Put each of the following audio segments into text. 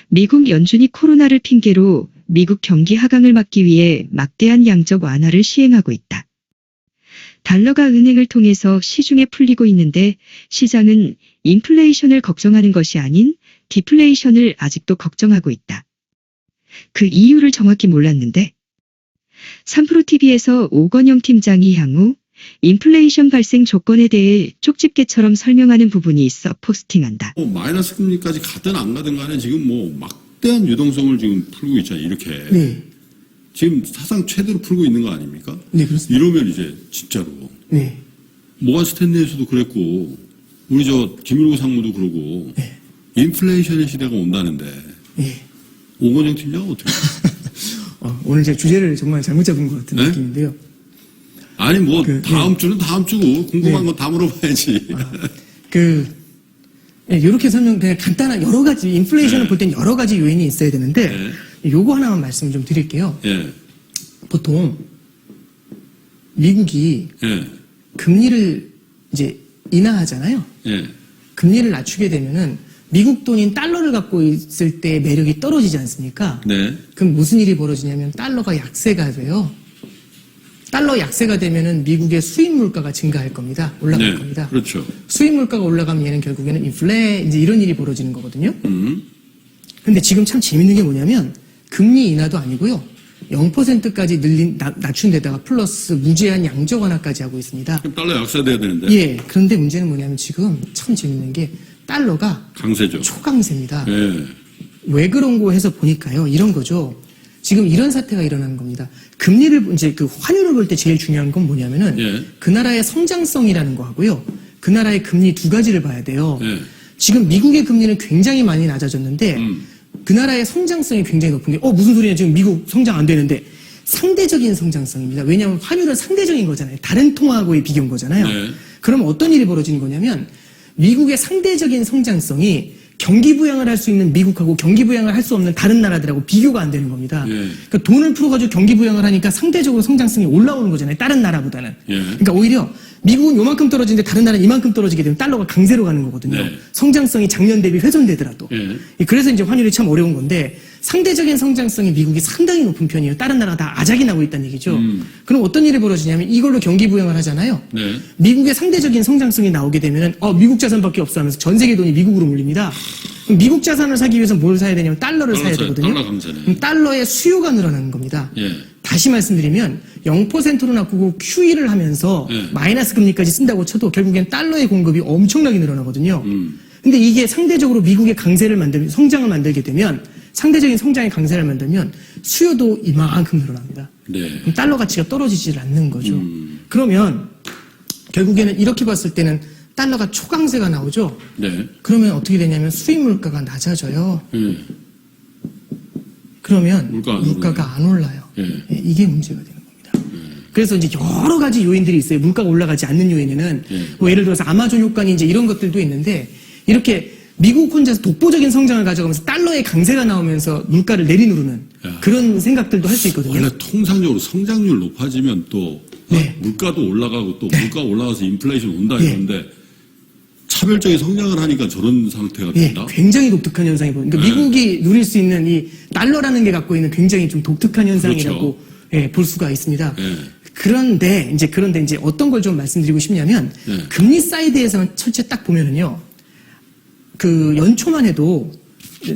미국 연준이 코로나를 핑계로 미국 경기 하강을 막기 위해 막대한 양적 완화를 시행하고 있다. 달러가 은행을 통해서 시중에 풀리고 있는데 시장은 인플레이션을 걱정하는 것이 아닌 디플레이션을 아직도 걱정하고 있다. 그 이유를 정확히 몰랐는데 3프로TV에서 오건영 팀장이 향후 인플레이션 발생 조건에 대해 쪽집게처럼 설명하는 부분이 있어 포스팅한다. 마이너스 금리까지 가든 안 가든 간에 지금 막대한 유동성을 지금 풀고 있잖아요. 이렇게. 네. 지금 사상 최대로 풀고 있는 거 아닙니까? 네, 그렇습니다. 이러면 이제 진짜로. 네. 모건 스탠리에서도 그랬고 우리 김일구 상무도 그러고 네. 인플레이션의 시대가 온다는데 네. 오건영 팀장은 어떻게 오늘 제 주제를 정말 잘못 잡은 것 같은 네? 느낌인데요. 아니 다음 주는 다음 주고 궁금한 네. 건 다 물어봐야지. 이렇게 설명, 그냥 간단한 여러 가지, 인플레이션을 네. 볼 땐 여러 가지 요인이 있어야 되는데, 요거 하나만 말씀 좀 드릴게요. 예. 보통, 미국이 예. 금리를 이제 인하하잖아요. 예. 금리를 낮추게 되면은, 미국 돈인 달러를 갖고 있을 때 매력이 떨어지지 않습니까? 네. 그럼 무슨 일이 벌어지냐면, 달러가 약세가 돼요. 달러 약세가 되면은 미국의 수입 물가가 증가할 겁니다. 올라갈 네. 겁니다. 그렇죠. 수입 물가가 올라가면 얘는 결국에는 이제 이런 일이 벌어지는 거거든요. 근데 지금 참 재밌는 게 뭐냐면 금리 인하도 아니고요. 0%까지 낮춘 데다가 플러스 무제한 양적 완화까지 하고 있습니다. 그럼 달러 약세돼야 되는데. 예. 그런데 문제는 뭐냐면 지금 참 재밌는 게 달러가 강세죠. 초강세입니다. 예. 왜 그런 거 해서 보니까요. 이런 거죠. 지금 이런 사태가 일어나는 겁니다. 금리를 이제 환율을 볼 때 제일 중요한 건 뭐냐면은 예. 그 나라의 성장성이라는 거 하고요. 그 나라의 금리 두 가지를 봐야 돼요. 예. 지금 미국의 금리는 굉장히 많이 낮아졌는데 그 나라의 성장성이 굉장히 높은 게 무슨 소리냐 지금 미국 성장 안 되는데 상대적인 성장성입니다. 왜냐하면 환율은 상대적인 거잖아요. 다른 통화하고의 비교인 거잖아요. 네. 그럼 어떤 일이 벌어지는 거냐면 미국의 상대적인 성장성이 경기 부양을 할 수 있는 미국하고 경기 부양을 할 수 없는 다른 나라들하고 비교가 안 되는 겁니다. 예. 그러니까 돈을 풀어가지고 경기 부양을 하니까 상대적으로 성장성이 올라오는 거잖아요. 다른 나라보다는. 예. 그러니까 오히려 미국은 요만큼 떨어지는데 다른 나라는 이만큼 떨어지게 되면 달러가 강세로 가는 거거든요. 네. 성장성이 작년 대비 훼손되더라도. 예. 그래서 이제 환율이 참 어려운 건데 상대적인 성장성이 미국이 상당히 높은 편이에요. 다른 나라가 다 아작이 나고 있다는 얘기죠. 그럼 어떤 일이 벌어지냐면 이걸로 경기 부양을 하잖아요. 네. 미국의 상대적인 성장성이 나오게 되면은 미국 자산밖에 없어 하면서 전 세계 돈이 미국으로 몰립니다. 그럼 미국 자산을 사기 위해서 뭘 사야 되냐면 달러를 사야 되거든요. 달러 강세네. 그럼 달러의 수요가 늘어나는 겁니다. 예. 다시 말씀드리면 0%로 놔두고 QE를 하면서 예. 마이너스 금리까지 쓴다고 쳐도 결국엔 달러의 공급이 엄청나게 늘어나거든요. 근데 이게 상대적으로 미국의 성장을 만들게 되면 상대적인 성장의 강세를 만들면 수요도 이만큼 늘어납니다. 네. 그럼 달러 가치가 떨어지질 않는 거죠. 그러면 결국에는 이렇게 봤을 때는 달러가 초강세가 나오죠. 네. 그러면 어떻게 되냐면 수입 물가가 낮아져요. 예. 그러면 물가가 안 올라요. 예. 이게 문제가 되는 겁니다. 그래서 이제 여러 가지 요인들이 있어요. 물가가 올라가지 않는 요인에는 예를 들어서 아마존 효과니 이제 이런 것들도 있는데 이렇게 미국 혼자서 독보적인 성장을 가져가면서 달러의 강세가 나오면서 물가를 내리누르는 그런 생각들도 할 수 있거든요. 원래 통상적으로 성장률 높아지면 또 네. 물가도 올라가고 또 물가 올라가서 인플레이션 온다 네. 이러는데 차별적인 성장을 하니까 저런 상태가 된다. 굉장히 독특한 현상이 보입니다. 그러니까 미국이 누릴 수 있는 이 달러라는 게 갖고 있는 굉장히 좀 독특한 현상이라고 그렇죠. 볼 수가 있습니다. 예. 그런데 이제 어떤 걸 좀 말씀드리고 싶냐면 금리 사이드에서는 철제 딱 보면은요. 연초만 해도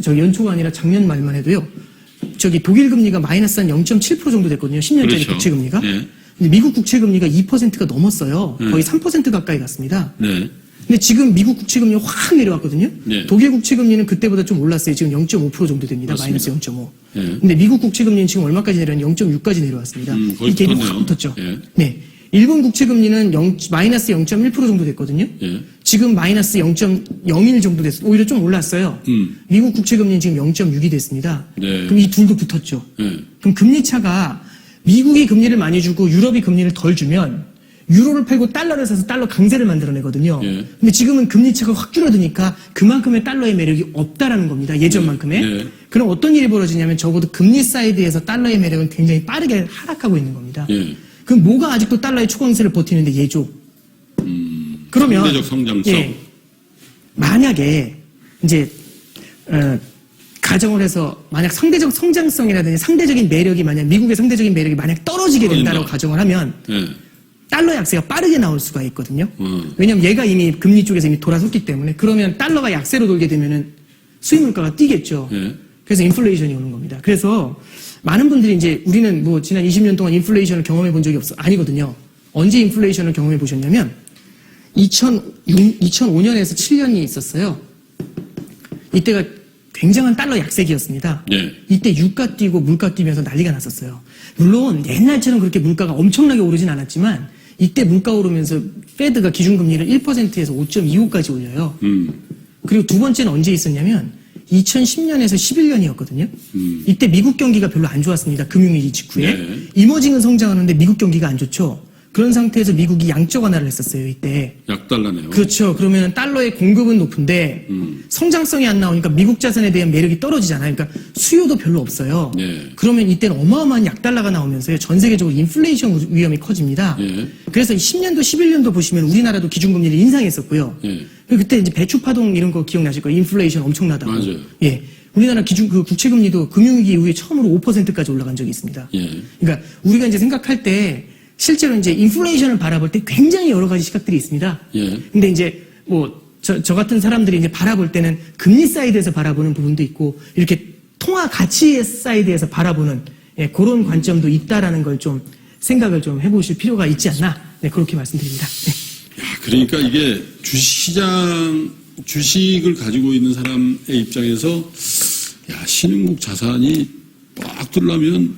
연초가 아니라 작년 말만 해도요. 독일 금리가 마이너스 한 0.7% 정도 됐거든요. 10년짜리 그렇죠. 국채 금리가. 예. 근데 미국 국채 금리가 2%가 넘었어요. 거의 3% 가까이 갔습니다. 네. 근데 지금 미국 국채 금리가 확 내려왔거든요. 네. 독일 국채 금리는 그때보다 좀 올랐어요. 지금 0.5% 정도 됩니다. 맞습니다. 마이너스 0.5. 네. 근데 미국 국채 금리는 지금 얼마까지 내려왔냐? 0.6까지 내려왔습니다. 거의 이 갭이 붙었네요. 확 붙었죠. 예. 네. 일본 국채 금리는 마이너스 0.1% 정도 됐거든요. 예. 지금 마이너스 0.01 정도 됐어요. 오히려 좀 올랐어요. 미국 국채 금리는 지금 0.6이 됐습니다. 네. 그럼 이 둘도 붙었죠. 예. 그럼 금리 차가 미국이 금리를 많이 주고 유럽이 금리를 덜 주면 유로를 팔고 달러를 사서 달러 강세를 만들어내거든요. 예. 근데 지금은 금리 차가 확 줄어드니까 그만큼의 달러의 매력이 없다라는 겁니다. 예전만큼의. 예. 그럼 어떤 일이 벌어지냐면 적어도 금리 사이드에서 달러의 매력은 굉장히 빠르게 하락하고 있는 겁니다. 예. 그럼 뭐가 아직도 달러의 초강세를 버티는데 얘죠? 그러면 상대적 성장성. 예, 만약에 이제 가정을 해서 만약 상대적 성장성이라든지 상대적인 매력이 만약 미국의 상대적인 매력이 만약 떨어지게 된다라고 떨어진다. 가정을 하면 예. 달러 약세가 빠르게 나올 수가 있거든요. 음. 왜냐하면 얘가 이미 금리 쪽에서 이미 돌아섰기 때문에 그러면 달러가 약세로 돌게 되면은 수입 물가가 뛰겠죠. 예. 그래서 인플레이션이 오는 겁니다. 그래서 많은 분들이 이제 우리는 뭐 지난 20년 동안 인플레이션을 경험해 본 적이 아니거든요. 언제 인플레이션을 경험해 보셨냐면 2005년에서 7년이 있었어요. 이때가 굉장한 달러 약세기였습니다. 예. 이때 유가 뛰고 물가 뛰면서 난리가 났었어요. 물론 옛날처럼 그렇게 물가가 엄청나게 오르진 않았지만 이때 물가 오르면서 페드가 기준금리를 1%에서 5.25까지 올려요. 그리고 두 번째는 언제 있었냐면 2010년에서 11년이었거든요. 이때 미국 경기가 별로 안 좋았습니다. 금융위기 직후에. 네. 이머징은 성장하는데 미국 경기가 안 좋죠. 그런 상태에서 미국이 양적 완화를 했었어요. 이때. 약달러네요. 그렇죠. 그러면 달러의 공급은 높은데 성장성이 안 나오니까 미국 자산에 대한 매력이 떨어지잖아요. 그러니까 수요도 별로 없어요. 네. 그러면 이때는 어마어마한 약달러가 나오면서요. 전 세계적으로 인플레이션 위험이 커집니다. 예. 그래서 10년도, 11년도 보시면 우리나라도 기준금리를 인상했었고요. 예. 그때 이제 배추파동 이런 거 기억나실 거예요. 인플레이션 엄청나다고. 맞아요. 예. 우리나라 그 국채금리도 금융위기 이후에 처음으로 5%까지 올라간 적이 있습니다. 예. 그러니까 우리가 이제 생각할 때 실제로 이제 인플레이션을 바라볼 때 굉장히 여러 가지 시각들이 있습니다. 예. 근데 이제 뭐 저 같은 사람들이 이제 바라볼 때는 금리 사이드에서 바라보는 부분도 있고 이렇게 통화 가치 사이드에서 바라보는 예, 그런 관점도 있다라는 걸 좀 생각을 좀 해보실 필요가 있지 않나 네, 그렇게 말씀드립니다. 네. 그러니까 이게 주식을 가지고 있는 사람의 입장에서 야, 신흥국 자산이 빡 들려면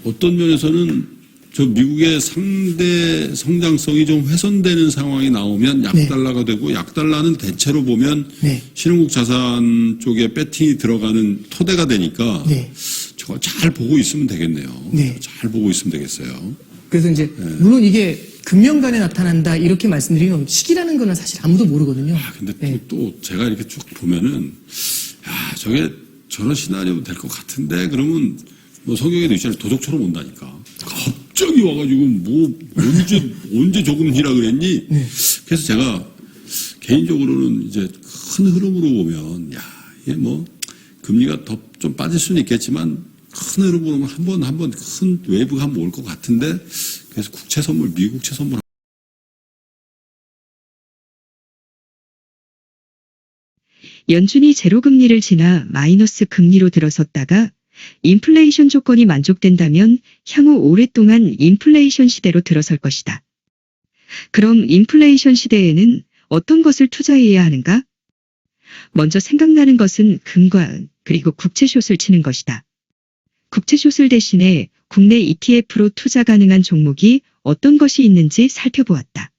어떤 면에서는 저 미국의 상대 성장성이 좀 훼손되는 상황이 나오면 약달러가 되고 약달러는 대체로 보면 네. 신흥국 자산 쪽에 배팅이 들어가는 토대가 되니까 네. 저거 잘 보고 있으면 되겠네요. 네. 잘 보고 있으면 되겠어요. 그래서 이제 물론 이게 금년간에 나타난다 이렇게 말씀드리는 시기라는 거는 사실 아무도 모르거든요. 아, 근데 네. 또 제가 이렇게 쭉 보면은, 야, 저게 저런 시나리오 될 것 같은데, 그러면 뭐 성경에도 있잖아요. 도적처럼 온다니까. 갑자기 와가지고 뭐, 언제 조금이라 그랬니? 네. 그래서 제가 개인적으로는 이제 큰 흐름으로 보면, 야, 이게 뭐, 금리가 더 좀 빠질 수는 있겠지만, 큰 흐름으로 보면 한 번 큰 웨이브가 한 번 올 것 같은데, 그래서 국채 선물, 미국채 선물 연준이 제로금리를 지나 마이너스 금리로 들어섰다가 인플레이션 조건이 만족된다면 향후 오랫동안 인플레이션 시대로 들어설 것이다. 그럼 인플레이션 시대에는 어떤 것을 투자해야 하는가? 먼저 생각나는 것은 금과 은, 그리고 국채숏을 치는 것이다. 국채숏을 대신해 국내 ETF로 투자 가능한 종목이 어떤 것이 있는지 살펴보았다.